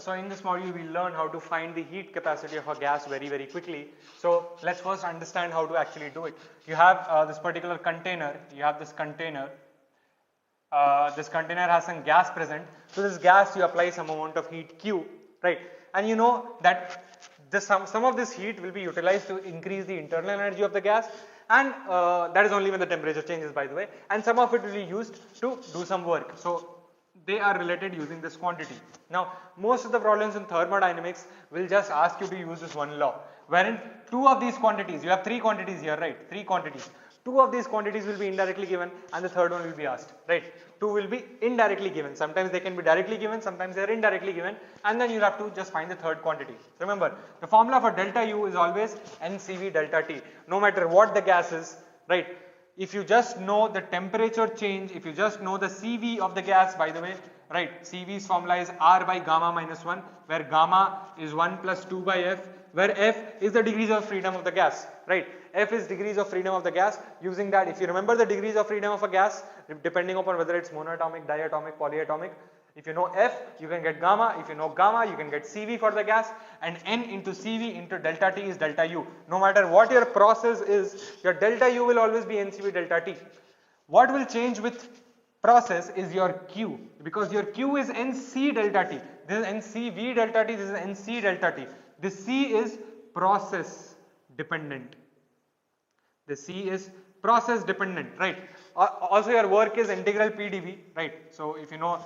so in this module we'll learn how to find the heat capacity of a gas very quickly. So let's first understand how to actually do it. You have this particular container, you have this container. This container has some gas present. So this gas you apply some amount of heat Q, right? And you know that some of this heat will be utilized to increase the internal energy of the gas, and that is only when the temperature changes, by the way, and some of it will be used to do some work. So they are related using this quantity. Now most of the problems in thermodynamics will just ask you to use this one law, wherein two of these quantities, you have three quantities here, right? Three quantities. Two of these quantities will be indirectly given and the third one will be asked, right? Two will be indirectly given. Sometimes they can be directly given, sometimes they are indirectly given, and then you have to just find the third quantity. Remember, the formula for delta U is always NCV delta T, no matter what the gas is, right? If you just know the temperature change, if you just know the CV of the gas, by the way, right, CV's formula is R by gamma minus 1, where gamma is 1 plus 2 by F, where F is the degrees of freedom of the gas, right? F is degrees of freedom of the gas. Using that, if you remember the degrees of freedom of a gas, depending upon whether it's monatomic, diatomic, polyatomic, if you know F, you can get gamma. If you know gamma, you can get CV for the gas, and N into CV into delta T is delta U. No matter what your process is, your delta U will always be NCV delta T. What will change with process is your Q, because your Q is NC delta T. This is NCV delta T, this is NC delta T. This C is process dependent. The C is process dependent, right? Also your work is integral PdV, right? So if you know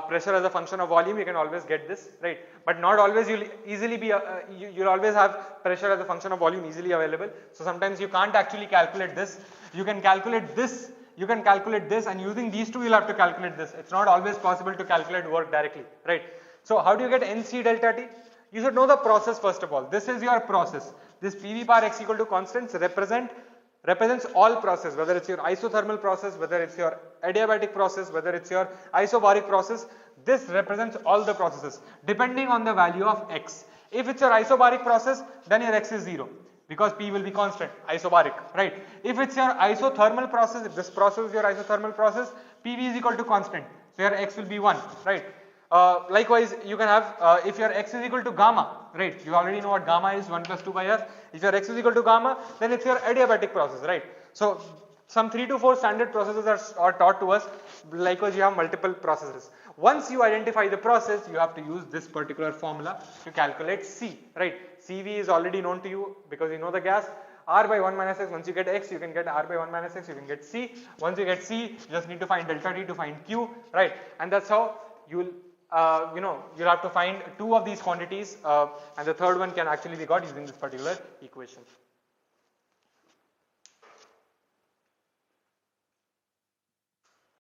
pressure as a function of volume, you can always get this, right? But not always you'll easily be, you'll always have pressure as a function of volume easily available. So sometimes you can't actually calculate this. You can calculate this, you can calculate this, and using these two you'll have to calculate this. It's not always possible to calculate work directly, right? So how do you get NC delta T? You should know the process first of all. This is your process. This PV power x equal to constants represents all process, whether it's your isothermal process, whether it's your adiabatic process, whether it's your isobaric process. This represents all the processes depending on the value of x. If it's your isobaric process, then your x is 0 because P will be constant, isobaric, right? If it's your isothermal process, if this process is your isothermal process, PV is equal to constant, so your x will be 1, right? Likewise, you can have, if your x is equal to gamma, right? You already know what gamma is, 1 plus 2 by F. If your x is equal to gamma, then it's your adiabatic process, right? So, some 3 to 4 standard processes are taught to us. Likewise, you have multiple processes. Once you identify the process, you have to use this particular formula to calculate C, right? CV is already known to you because you know the gas. R by 1 minus x, once you get x, you can get R by 1 minus x, you can get C. Once you get C, you just need to find delta T to find Q, right? And that's how you'll you'll have to find two of these quantities, and the third one can actually be got using this particular equation.